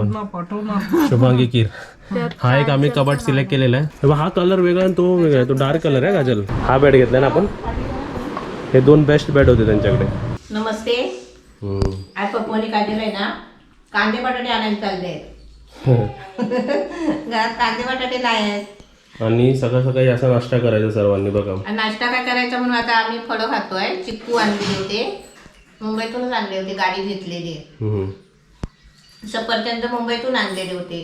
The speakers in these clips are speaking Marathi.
आपण शुभांगी खीर. हा एक आम्ही कबाट सिलेक्ट केलेला आहे. तेव्हा हा कलर वेगळा आणि तो वेगळा आहे, तो डार्क कलर आहे काजल. हा बेड घेतला ना आपण. हे दोन बेस्ट बेड होते त्यांच्याकडे. नमस्ते. आज पप्पूने काय दिलंय ना, कांदे बटाटे आणायला चालले. घरात कांदे बटाटे नाही आहेत. आणि सकाळ सकाळी असा नाश्ता करायचा सर्वांनी बघा. नाश्ता काय करायचा म्हणून आता आम्ही फळं खातोय. चिक्कू आणलेले होते, मुंबईतूनच आणले होते, गाडी घेतलेली. सफरचंद मुंबईतून आणलेले होते.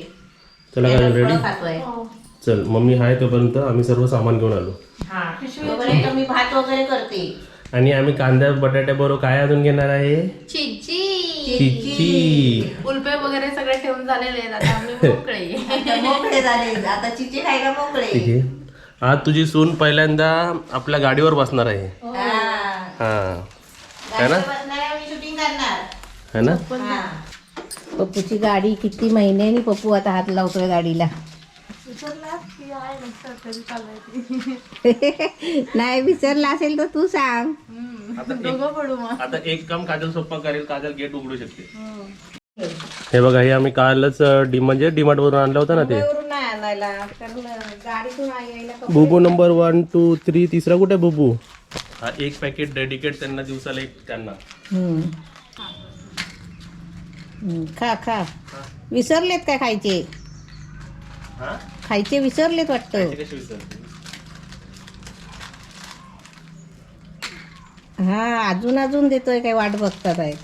चला काय रेडी खातोय. चल मम्मी हाय तोपर्यंत आम्ही सर्व सामान घेऊन आलो. तोपर्यंत मी भात वगैरे करते. आणि आम्ही कांद्या बटाट्या बरोबर काय अजून घेणार आहे? चिची उलपे वगैरे सगळे ठेवून झालेले आहेत. आता आम्ही मोकळे झाले, आता चिची खायला मोकळे. ठीक आहे. आज तुझी सून पहिल्यांदा आपल्या गाडीवर बसणार आहे. हा है ना, शूटिंग करणार है ना. पप्पूची गाडी किती महिन्यानी पप्पू आता हात लावतोय गाडीला. नाही विसरला असेल तर तू सांग. आता एक काम काजल सोप्पा करेल, काजल गेट उघडू शकते. हे बघा, हे आम्ही कालच म्हणजे डीमार्ट वरून आणलं होतं ना ते. बुबू नंबर 1 2 3 तिसरा कुठे बुबू? हा एक पॅकेट डेडिकेट त्यांना, दिवसाला एक त्यांना. खा खा. विसरलेत काय खायचे? खायचे विसरलेत वाटतं. हा अजून अजून देतोय काय, वाट बघतात आहेत.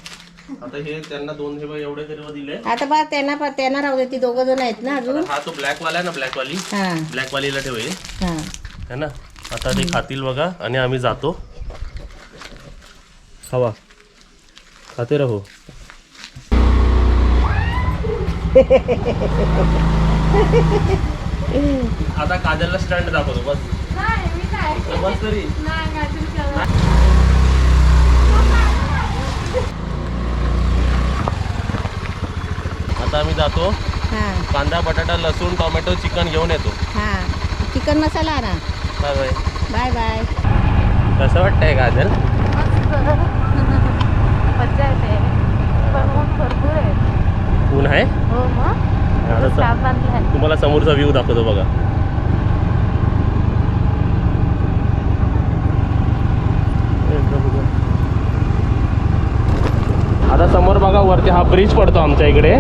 आता हे त्यांना दोन हे एवढे तरी दिले. आता बा त्यांना राहू दे, ती दोघं जण आहेत ना अजून. हा तो ब्लॅक वाला आहे ना, ब्लॅक वाली. हा ब्लॅक वालीला ठेवले हा है ना. आता ते खातील बघा आणि आम्ही जातो. खावा, खाते राहू. आता काजलला स्टंट दाखवतो बस. बस तरी. आता आम्ही जातो. कांदा बटाटा लसूण टोमॅटो चिकन घेऊन येतो. हा चिकन मसाला ना. Bye bye. Bye bye. कसं वाटतंय काजल? मज्जा येते, पण ऊन भरपूर आहे. ऊन आहे. हो मग तुम्हाला समोरचा व्ह्यू दाखवतो बघा. आता समोर बघा, वरती हा ब्रिज पडतो आमच्या इकडे.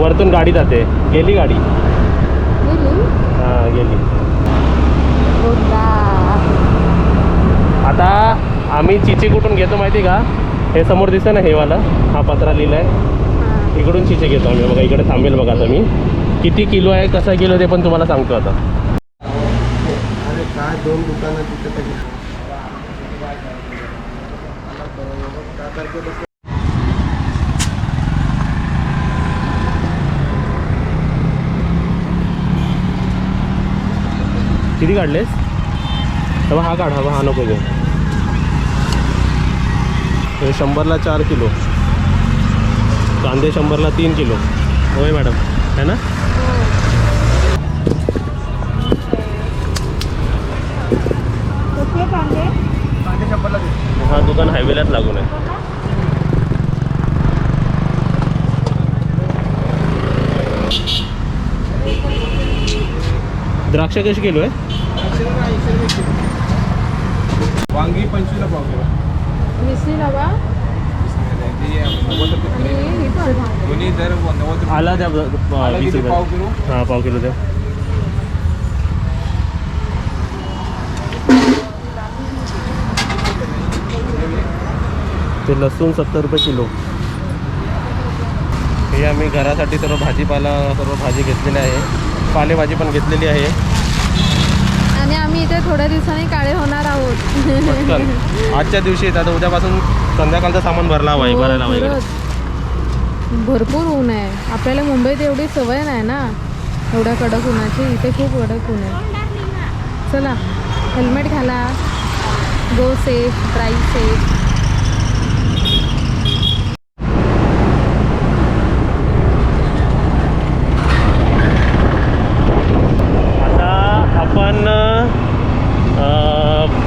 वरतून गाडी जाते. गेली गाडी. हा गेली. आता आम्ही चिची कुठून घेतो माहिती का? हे समोर दिसतं ना, हे वाला हा पत्रा लिहिलाय, इकडून चिचे घेतो आम्ही. बघा इकडे थांबेल बघा. आता मी किती किलो आहे, कसा किलो ते पण तुम्हाला सांगतो आता. अरे काय दोन दुकानं तिथे. किती काढलेस? तेव्हा हा काढ, हा नको घेऊ. 100ला 4 किलो कांदे, 100ला 3 किलो. होय मॅडम, है ना. हा दुकान हायवेलाच लागून आहे. द्राक्ष कशी किलो आहे? वांगी 25ला पाव किलो. मिसळी रवा दोन्ही जर 90 आला द्या 20 रुपये. पाव किलो. हां पाव किलो द्या. ते लसूण 70 रुपये किलो. हे आम्ही घरासाठी सर्व भाजीपाला, सर्व भाजी घेतलेली आहे. पालेभाजी पण घेतलेली आहे. आणि आम्ही इथे थोड्या दिवसांनी काळे होणार आहोत. आजच्या दिवशी आता उद्यापासून संध्याकाळचं सामान भरला हवा आहे, भरायला हवा इकडे. भरपूर ऊन आहे. आपल्याला मुंबईत एवढी सवय नाही ना एवढ्या कडक उन्हाची. इथे खूप कडक ऊन आहे. चला हेल्मेट घाला. गो सेफ, ड्राईव्ह सेफ.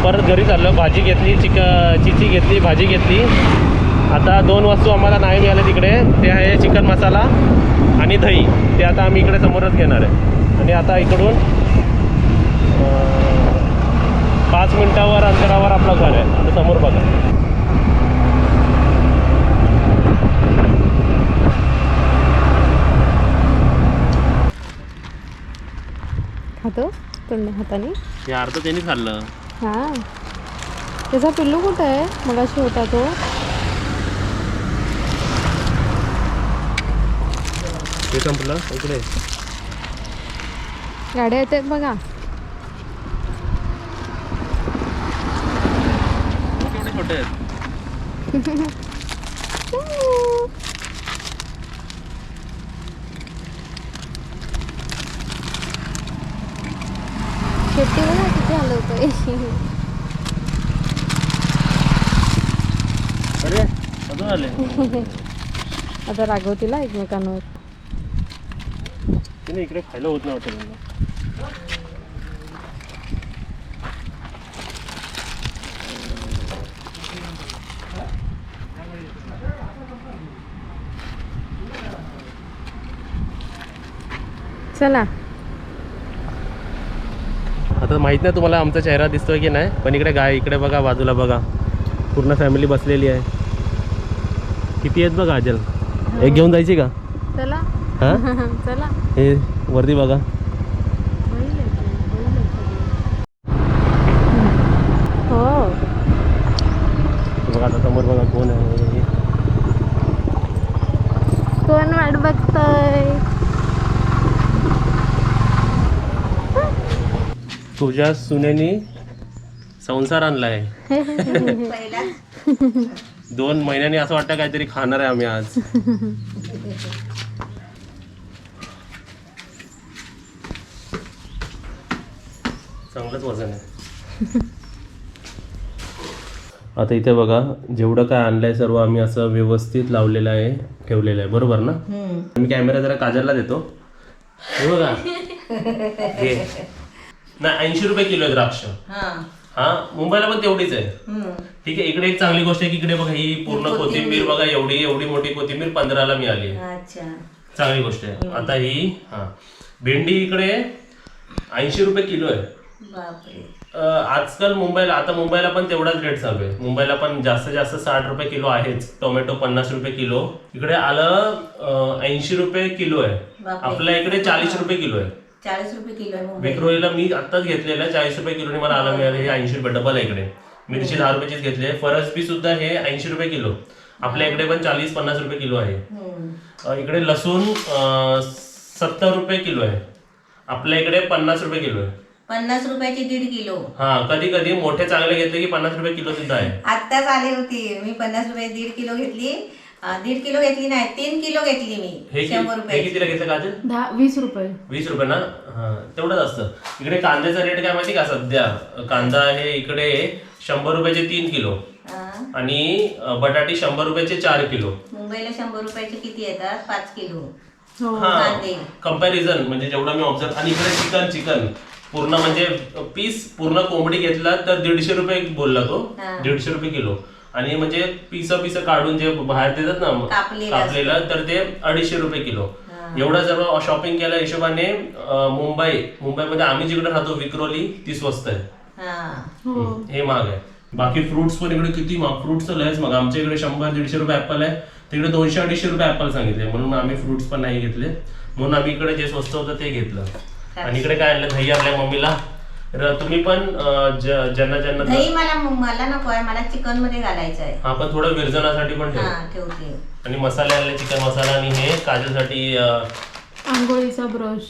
परत घरी चाललो. भाजी घेतली, चिची घेतली, भाजी घेतली आता 2 वस्तू आम्हाला नाही मिळाल्या तिकडे, ते आहे चिकन मसाला आणि दही. ते आता आम्ही इकडे समोरच घेणार आहे. आणि आता इकडून 5 मिनिटावर अंतरावर आपलं घर आहे. आता समोर बघा. खातो तोंड हाताने. हे अर्ध त्यांनी खाल्लं. हा, त्याचा पिल्लू कुठं आहे? मगाशी होता तो. हे संपलं इकडे. गाड्या येत आहेत बघा. केवढे छोटे आहेत. शेपटी बघा किती हलवतोय. अरे अजून आले. आता रागवतीला एकमेकांवर. तिने इकडे खायला होत नव्हतं त्यांना. चला. आता माहित नाही तुम्हाला आमचा चेहरा दिसतोय की नाही, पण इकडे गाय, इकडे बघा, बाजूला बघा, पूर्ण फॅमिली बसलेली आहे. किती आहेत बघा अजल. एक घेऊन जायची का? चला. हा चला. हे वरती बघा. हो, बघा आता समोर बघा कोण आहे. कोण वाट बघतोय? तुझ्या सुनेनी संसार आणलाय. पहिला 2 महिन्यांनी असं वाटतं काहीतरी खाणार आहे आम्ही आज. चांगलंच वजन आहे. आता इथे बघा जेवढं काय आणलंय सर्व आम्ही असं व्यवस्थित लावलेलं आहे, ठेवलेलं आहे. बरोबर ना? मी कॅमेरा जरा काजलला देतो. हे बघा. नाही 80 रुपये किलो आहे द्राक्ष. हा, मुंबईला पण तेवढीच आहे. ठीक आहे. इकडे एक चांगली गोष्ट आहे की इकडे बघा ही पूर्ण कोथिंबीर बघा, एवढी एवढी मोठी कोथिंबीर 15ला मिळाली. चांगली गोष्ट आहे. आता ही भेंडी इकडे 80 रुपये किलो आहे. आजकाल मुंबईला, आता मुंबईला पण तेवढाच रेट चालू आहे. मुंबईला पण जास्तीत जास्त 60 रुपये किलो आहेच. टोमॅटो 50 रुपये किलो. इकडे आलं 80 रुपये किलो आहे. आपल्या इकडे 40 रुपये किलो आहे. 40 रुपये किलो आहे. विक्रोळीला मी आत्ताच घेतलेलं आहे. 40 रुपये किलोने मला आलं मिळालं. हे 80 रुपये डबल आहे इकडे. मिरची 10 रुपयाचीच घेतली आहे. फरसबी सुद्धा हे 80 रुपये किलो. आपल्या इकडे पण 40-50 रुपये किलो आहे. इकडे लसूण 70 रुपये किलो आहे. आपल्या इकडे 50 रुपये किलो आहे. 50 रुपयाची 1.5 किलो. हा, कधी कधी मोठे चांगले घेतले की 50 रुपये किलो सुद्धा आहे. आत्ताच आली होती मी. 50 रुपये 1.5 किलो घेतली. 1.5 किलो घेतली नाही, 3 किलो घेतली मी. हे 100 रुपये. कितीला घेतलं काजल? 20 रुपये. 20 रुपये ना? हा, तेवढंच असतं. इकडे कांद्याचा रेट काय माहिती का सध्या? कांदा आहे इकडे 100 रुपयाचे 3 किलो आणि बटाटी 100 रुपयाचे 4 किलो. मुंबईला 100 रुपयाचे किती येतात? 5 किलो. हा, कंपॅरिझन म्हणजे जेवढं मी ऑब्झर्व. आणि इकडे चिकन पूर्ण म्हणजे पीस पूर्ण कोंबडी घेतला तर 150 रुपये बोलला तो. 150 रुपये किलो. आणि म्हणजे पिस काढून जे बाहेर देतात ना कापलेलं, तर ते 250 रुपये किलो. एवढं सर्व शॉपिंग केल्या हिशोबाने मुंबईमध्ये आम्ही जिकडे राहतो विक्रोली ती स्वस्त आहे. हे महाग आहे. बाकी फ्रुट्स पण इकडे किती महाग. फ्रुट्स तर लयच महाग. आमच्या इकडे 100-150 रुपये ऍपल आहे, तिकडे 200-250 रुपये ऍपल सांगितले. म्हणून आम्ही फ्रुट्स पण नाही घेतले. म्हणून आम्ही इकडे जे स्वस्त होतं ते घेतलं. आणि इकडे काय आणलं? दही आणलंय मम्मीला. तुम्ही पण ज्यांना दही मला नको आहे, मला चिकन मध्ये घालायचं आहे. हा, पण थोडं विरजनासाठी पण ठेवते. आणि मसाले आणले, चिकन मसाला आणि हे काजलसाठी आंघोळीचा ब्रश.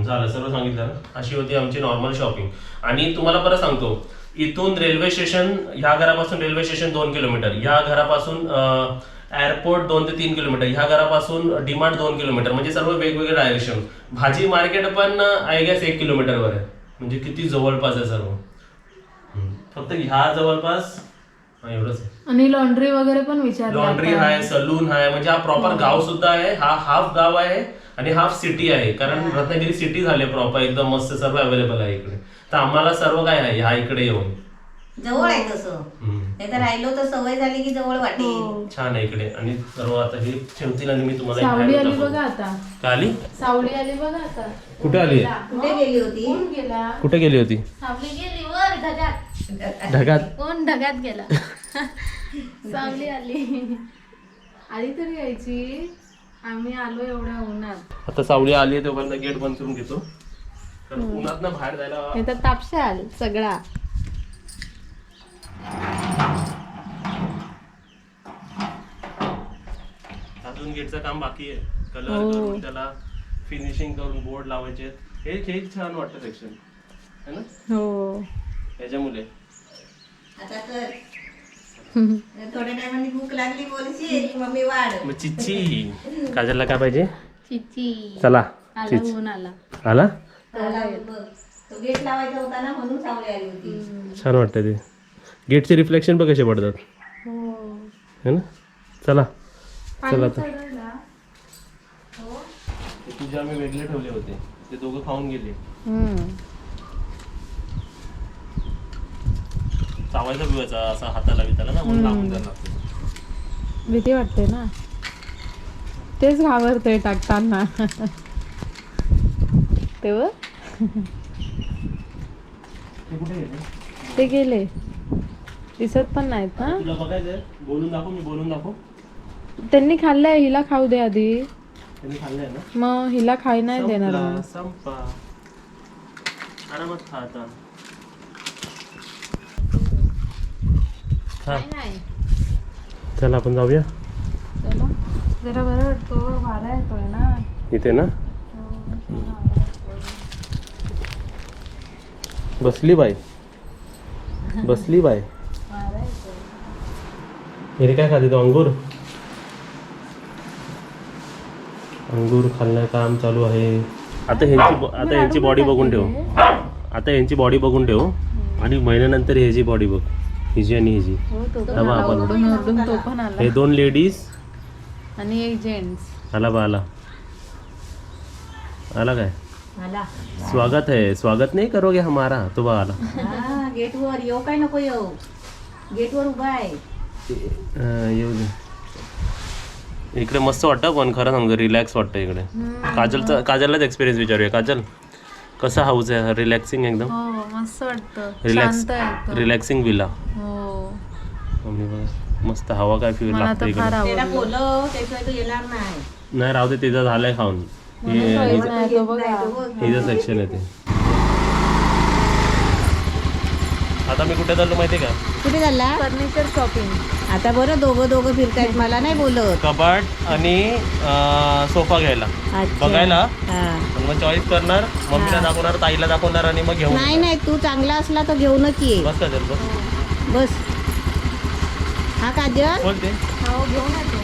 झालं, सर्व सांगितलं ना. अशी होती आमची नॉर्मल शॉपिंग. आणि तुम्हाला परत सांगतो, इथून रेल्वे स्टेशन, ह्या घरापासून रेल्वे स्टेशन 2 किलोमीटर, ह्या घरापासून एअरपोर्ट 2 ते 3 किलोमीटर, ह्या घरापासून डिमार्ट 2 किलोमीटर, म्हणजे सर्व वेगवेगळे डायरेक्शन. भाजी मार्केट पण आय गेस 1 किलोमीटरवर आहे. म्हणजे किती जवळपास आहे सर्व. फक्त ह्या जवळपास एवढंच आहे. आणि लॉन्ड्री वगैरे पण विचारली. लॉन्ड्री आहे, सलून आहे. म्हणजे हा प्रॉपर गाव सुद्धा आहे. हा हाफ गाव आहे आणि हाफ सिटी आहे. कारण रत्नागिरी सिटी झाली प्रॉपर एकदम मस्त, सर्व अवेलेबल आहे इकडे. तर आम्हाला सर्व काय आहे ह्या इकडे येऊन. जवळ आहे तसं. हम्म. नाही तर राहिलो तर सवय झाली की जवळ वाटेल. छान आहे इकडे आणि सर्व आता हे ठेवतील आणि मी तुम्हाला एक सावली बाहेर आली दाखवतो. बघा आता. काय आली? सावली आली बघा आता. कुठे आली? कुठे गेली होती? कोण गेला? कुठे गेली होती? सावली गेली वर ढगात. ढगात. कोण ढगात गेला? सावली आली. आली तरी यायची. आम्ही आलो एवढ्या उन्हात. आता सावली आली आहे तोपर्यंत गेट बंद करून घेतो. कारण उन्हात ना बाहेर जायला हे तर तापशाल सगळा. अजून गेटचं काम बाकी आहे. कलर हो. करून त्याला फिनिशिंग करून बोर्ड लावायचे. हे छान वाटतं सेक्शन है ना हो. याच्यामुळे. आता कर. थोड्या टायमाने भूक लागली बोलशील की मम्मी वाढ. मग चिच्ची काजलला काय पाहिजे? चिची. चला आला चिच ऊन आला. आला. तो गेट लावायचा होता ना म्हणून सावली आली होती. छान वाटतं ते. गेटचे रिफ्लेक्शन पण कसे पडतात हो. है ना. चला चला पाणी आता. चढवला. ते तुझे आम्ही वेगळे ठेवले होते ते दोघं खाऊन गेले. चावायचा पिवायचा असा हाताला बिताला ना म्हणून लागून जायला लागतो. भीती वाटते ना. तेच घाबरतोय टाकताना. तेव्हा ते कुठे गेले? ते गेले. दिसत पण नाहीत ना. तुला बघायचंय? बोलून दाखव. मी बोलून दाखव. त्यांनी खाल्लंय. हिला खाऊ दे आधी. त्यांनी खाल्लंय ना. मग हिला खाई नाही देणार संपला, मी. संपा. आरामात खा आता. खा. नाही. चला आपण जाऊया चला. जरा बरं वाटतो. वारा येतोय ना. इथे ना. बसली बाई. बसली बाई. वारा येतोय. हे काय खाते तो? अंगूर. अंगूर खाल्लं काम चालू आहे. आता ह्यांची बॉडी बघून ठेव. आता ह्यांची बॉडी बघून ठेव आणि महिन्यानंतर ह्याची बॉडी बघ. हिची आणि हिची. हो तो पण आला आला. आपण. ओरडून ओरडून तो पण आला. हे दोन लेडीज. आणि एक जेंट्स. आला बा आला. आला काय? मला स्वागत है. स्वागत नहीं करोगे हमारा? तो बा आला. गेटवर येऊ काय नको येऊ. गेटवर उभा आहे. येऊ दे. इकडे मस्त वाटतं पण खरं सांगतो रिलॅक्स वाटतं इकडे. काजललाच एक्सपिरियन्स विचारूया. काजल कसा हाऊस आहे? रिलॅक्सिंग एकदम. हो मस्त वाटतं. रिलॅक्स शांत आहे एकदम. Relaxing villa. हो. मम्मी बघ मस्त हवा काय फिर मला लागतं तर फार इकडे. त्याला आवडलं. बोलव त्याशिवाय तो येणार नाही. नाही राहू दे. तिचं झालंय खाऊन. म्हणून तो येत नाही. तो बघा. हिचं सेक्शन येते. आता मी कुठे चाललो माहिती का? कुठे झाला? Furniture shopping. आता बरं दोघं फिरतायत. मला नाही बोलत. कपाट आणि सोफा घ्यायला अच्छा. बघायला. हा. आणि मग चॉईस करणार. मम्मीला दाखवणार, ताईला दाखवणार आणि मग घेऊन नाही नाही तू चांगला असला तर घेऊनच ये. बस का बस बस. हा काजल बोलते. हो घेऊन येतो.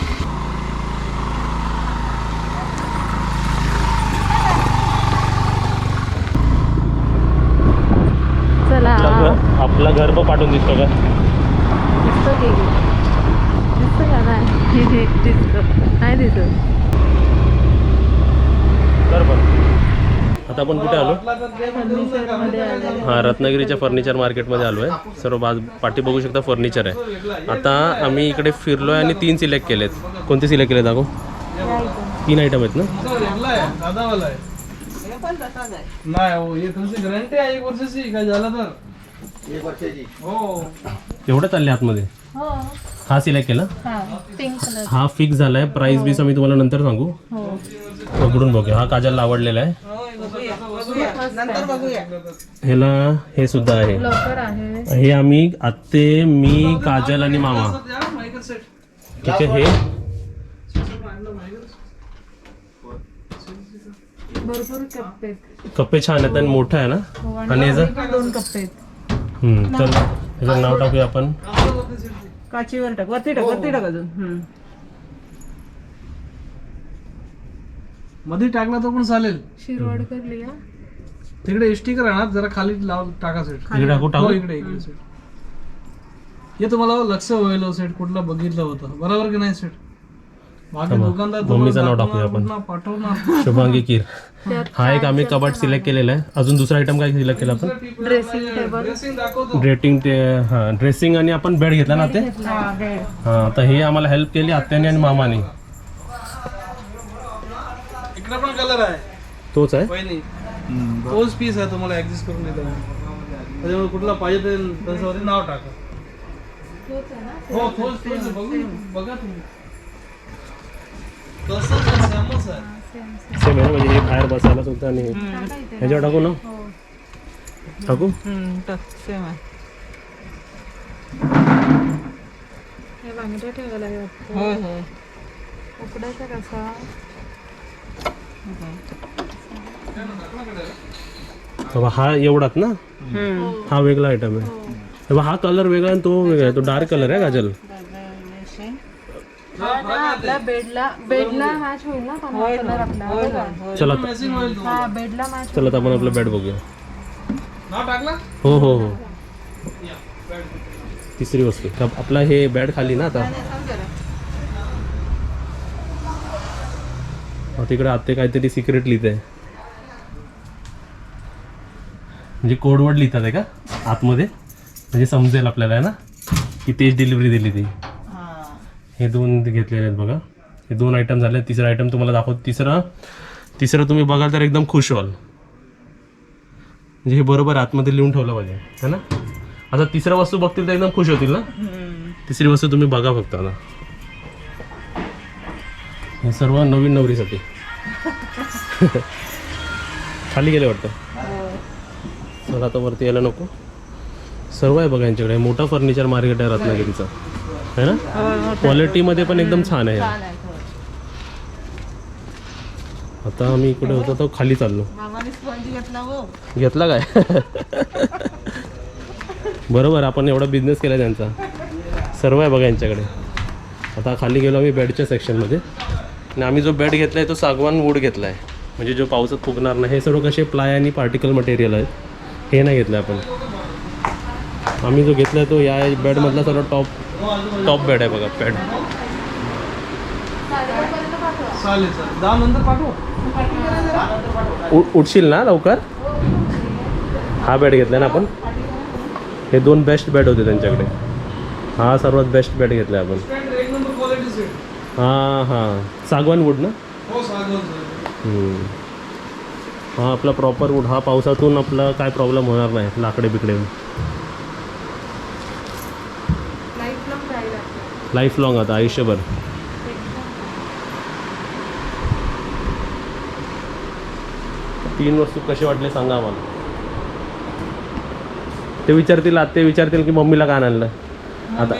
चला. आपला घर पण पाठवून दिसतो का? दिसतो की. दिसतो का? नाही दिसतो. नाही दिसत. कर पण. आता आपण कुठे आलो? फर्निचरमध्ये आलो. हा रत्नागिरीच्या फर्निचर मार्केटमध्ये आलो आहे. सर्व पाठी बघू शकता फर्निचर आहे. आता आम्ही इकडे फिरलो आहे आणि 3 सिलेक्ट केलेत. कोणते सिलेक्ट केले दाखव? 3 आयटम आहेत ना. दादा वाला आहे. नाही हो हे तुमची गॅरंटी आहे 1 वर्षाची. काय झालं तर 1 वर्षाची. हो. एवढं चालले आतमध्ये. हो. हा सिलेक्ट केला. हा पिंक कलर. हा फिक्स झालाय. प्राइस बीस आम्ही तुम्हाला नंतर सांगू. हो. उघडून बघूया. हा काजलला आवडलेला आहे. नंतर बघूया. ह्याला हे सुद्धा आहे. लवकर आहे. हे आम्ही आत्ते, मी, काजल आणि मामा. ठीक आहे. हे भरपूर कप्पे आहेत. कप्पे छान आहेत आणि मोठं आहे ना. हो, आणि याचं 2 कप्पे आहेत. तर ह्याचं नाव टाकूया आपण. काचीवर टाक. वरती टाक अजून. मध्ये टाकला तर पण चालेल. शिरवड करली हा. तिकडे स्टिकर आहे ना जरा खाली लाव टाका सेट. इकडे टाकू हो टाकू. इकडे सेट. हे तुम्हाला लक्ष होईल सेट कुठला बघितलं होतं बरोबर की नाही सेट. बाकी दुकानदार मम्मीचं नाव टाकूया आपण पाठवणार शुभांगी कीर. हा एक आम्ही कबाट सिलेक्ट केलेला आहे. अजून दुसरा आयटम काय सिलेक्ट केला आपण? Dressing table. ड्रेसिंग दाखवतो. ड्रेटिंग ते हां ड्रेसिंग आणि आपण बेड घेतला ना ते हां तर हे आम्हाला हेल्प केली आत्याने आणि मामाने. इकडे पण कलर आहे तोच आहे. वहिनी तोच पीस आहे तुम्हाला ऍडजस्ट करून देतो त्याच्यामुळे कुठला पाहिजे ते त्याच्यावरती नाव टाका. हो तोच बघून बघा तुम्ही तसंच सेमच आहे. सेम आहे ना, म्हणजे हे बाहेर बसायला सुद्धा आणि ह्याच्यावर टाकू ना टाकू. सेम आहे. हे बांगड्या ठेवायला वाटतं. होय होय. उकडायचा कसा? बाबा हा एवढाच ना, हा वेगळा आयटम आहे. बाबा हा कलर वेगळा आणि तो वेगळा आहे. तो डार्क कलर आहे काजल. आपल्या बेडला मॅच होईल ना कलर आपला. चला मॅचिंग होईल तो. हा बेडला मॅच. चला आता आपण आपलं बेड बघूया. नाव टाकला हो हो हो तिसरी वस्तू तर आपला हे बेड खाली ना आता तिकडे आते काहीतरी सिक्रेट लिहित आहे म्हणजे कोडवर्ड लिहितात आहे का आतमध्ये म्हणजे समजेल आपल्याला आहे ना की तेच डिलिव्हरी दिली ती. हे दोन घेतलेले आहेत बघा. हे दोन आयटम झाले. तिसरा आयटम तुम्हाला दाखवतो. तिसरं तुम्ही बघाल तर एकदम खुश व्हाल. म्हणजे हे बरोबर आतमध्ये लिहून ठेवलं पाहिजे है ना. आता तिसऱ्या वस्तू बघतील तर एकदम खुश होतील ना. तिसरी वस्तू तुम्ही बघा फक्त आता. हे सर्व नवीन नवरीसाठी खाली गेले वाटतं. चला आता वरती यायला नको. सर्व आहे बघा यांच्याकडे. मोठा फर्निचर मार्केट आहे रत्नागिरीचा है ना. क्वालिटीमध्ये पण एकदम छान आहे. आता आम्ही इकडे होतो तर खाली चाललो. घेतला काय बरोबर आपण एवढा बिझनेस केला त्यांचा. सर्व आहे बघा यांच्याकडे. आता खाली गेलो आम्ही बेडच्या सेक्शनमध्ये आणि आम्ही जो बेड घेतला आहे तो सागवान वूड घेतला आहे म्हणजे जो पावसात फुगणार नाही. हे सर्व कसे प्लाय आणि पार्टिकल मटेरियल आहेत. हे नाही घेतलं आपण. आम्ही जो घेतला आहे तो या बेडमधला सर्व टॉप बेड आहे बघा. बेड चालेल सर 10 नंतर पाठवू. उठशील ना लवकर. हा बेड घेतला ना आपण. हे दोन बेस्ट बेड होते त्यांच्याकडे. हा सर्वात बेस्ट बेड घेतला आपण. एक नंबर क्वालिटी सेट. हां हां सागवान वूड ना. हो सागवान. हा आपला प्रॉपर वूड. हा पावसातून आपला काय प्रॉब्लेम होणार नाही. लाकडे बिकडे लाईफ लॉंग आता आयुष्यभर. तीन वस्तू कसे वाटले सांगा आम्हाला. ते विचारतील की मम्मीला का आणलं. आता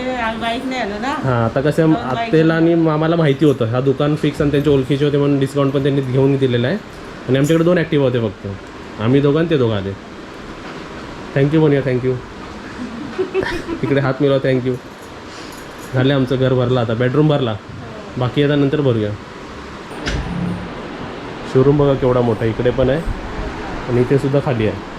हां आता कसं आत्तेला आणि मामाला माहिती होतं हा दुकान फिक्स आणि त्यांचे ओळखीचे होते म्हणून डिस्काउंट पण त्यांनी घेऊन दिलेला आहे. आणि आमच्याकडे 2 ॲक्टिव्ह होते फक्त. आम्ही दोघं आणि ते दोघं आले. थँक्यू म्हणूया. थँक्यू इकडे हात मिळवा. थँक्यू. झाले आमचं घर भरला. आता बेडरूम भरला. बाकी आता नंतर भरूया. शोरूम बघा केवढा मोठा. इकडे पण आहे आणि इथे सुद्धा खाली आहे.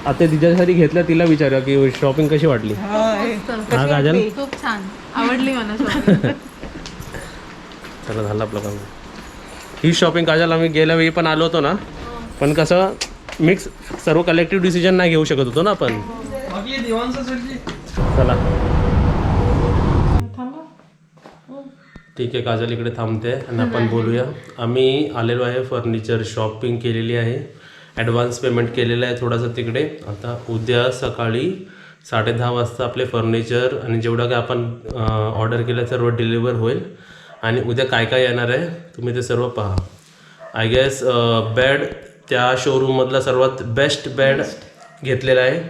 आता तिच्यासाठी घेतलं. तिला विचारूया की शॉपिंग कशी वाटली. हा काजल खूप छान आवडली मला शॉपिंग. चला झालं आपलं काम. ही शॉपिंग काजल आम्ही गेल्या वेळी पण आलो होतो ना पण कसं मिक्स सर्व कलेक्टिव्ह डिसिजन नाही घेऊ शकत होतो ना आपण. बाकी दिवाणचा सेटची. चला ठीक आहे. काजल इकडे थांबते आणि आपण बोलूया. आम्ही आलेलो आहे फर्निचर शॉपिंग केलेली आहे. ॲडव्हान्स पेमेंट केलेलं आहे थोडंसं तिकडे. आता उद्या सकाळी 10:30 वाजता आपले फर्निचर आणि जेवढं काय आपण ऑर्डर केलं सर्व डिलिव्हर होईल. आणि उद्या काय काय येणार आहे तुम्ही ते सर्व पहा. आय गेस बेड त्या शोरूममधला सर्वात बेस्ट बेड घेतलेला आहे.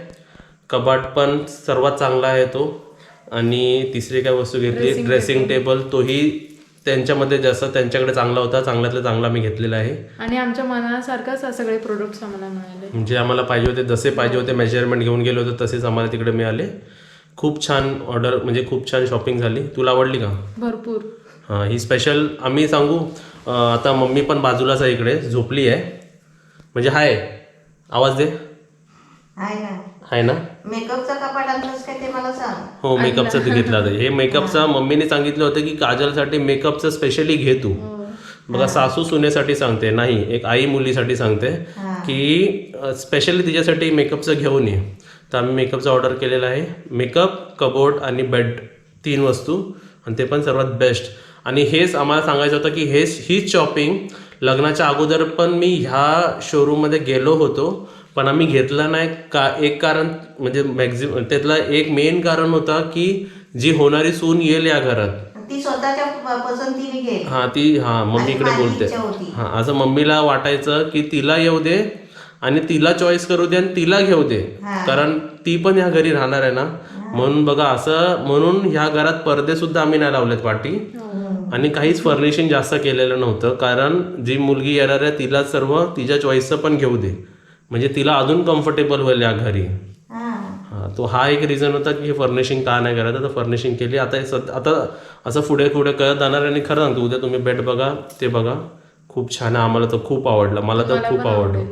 कबाट पण सर्वात चांगला आहे तो. आणि तिसरी काय वस्तू घेतली ड्रेसिंग टेबल. तोही त्यांच्यामध्ये जसं त्यांच्याकडे चांगला होता चांगल्यातलं चांगला मी घेतलेला आहे. आणि आमच्या मनासारखंच सगळे प्रोडक्ट्स आम्हाला मिळाले. म्हणजे आम्हाला पाहिजे होते जसे पाहिजे होते मेजरमेंट घेऊन गेले होते तसेच आम्हाला तिकडे मिळाले. खूप छान ऑर्डर म्हणजे खूप छान शॉपिंग झाली. तुला आवडली का. भरपूर हां ही स्पेशल आम्ही सांगू आता मम्मी पण बाजूलाच आहे इकडे झोपली आहे म्हणजे हाय आवाज दे आहे ना आहे ना मेकअपचा कपाट आणलंस काय ते मला सांग. हो मेकअपचं ते घेतलं होतं हे मेकअपचा मम्मीने सांगितलं होतं की काजलसाठी मेकअपचं स्पेशली घे तू बघा सासू सुनेसाठी सांगते नाही एक आई मुलीसाठी सांगते की स्पेशली तिच्यासाठी मेकअपचं घेऊन ये तर आम्ही मेकअपचं ऑर्डर केलेलं आहे मेकअप कबोर्ड आणि बेड 3 वस्तू आणि ते पण सर्वात बेस्ट आणि हेच आम्हाला सांगायचं होतं की हीच शॉपिंग लग्नाच्या अगोदर पण मी ह्या शोरूममध्ये गेलो होतो पण आम्ही घेतला नाही का एक कारण म्हणजे मॅक्झिमम त्यातला एक मेन कारण होता की जी होणारी सून येईल या घरात ती स्वतःच्या पसंतीने घे. ती मम्मीकडे बोलते असं मम्मीला वाटायचं की तिला येऊ दे आणि तिला चॉईस करू दे आणि तिला घेऊ दे कारण ती पण ह्या घरी राहणार आहे ना म्हणून बघा असं म्हणून ह्या घरात पडदे सुद्धा आम्ही नाही लावलेत पाठी आणि काहीच फर्निशिंग जास्त केलेलं नव्हतं कारण जी मुलगी येणार आहे तिला सर्व तिच्या चॉईसचं पण घेऊ दे म्हणजे तिला अजून कम्फर्टेबल होईल या घरी. तो हा एक रिझन होता की फर्निशिंग का नाही करायचं तर फर्निशिंग केली आता असं पुढे करत जाणार आणि खरं सांगतो उद्या तुम्ही बेड बघा ते बघा खूप छान आहे आम्हाला तर खूप आवडलं मला तर खूप आवडलं.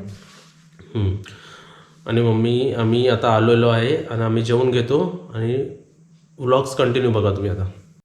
आणि आम्ही आता आलेलो आहे आणि आम्ही जेवून घेतो आणि व्लॉग्स कंटिन्यू बघा तुम्ही आता.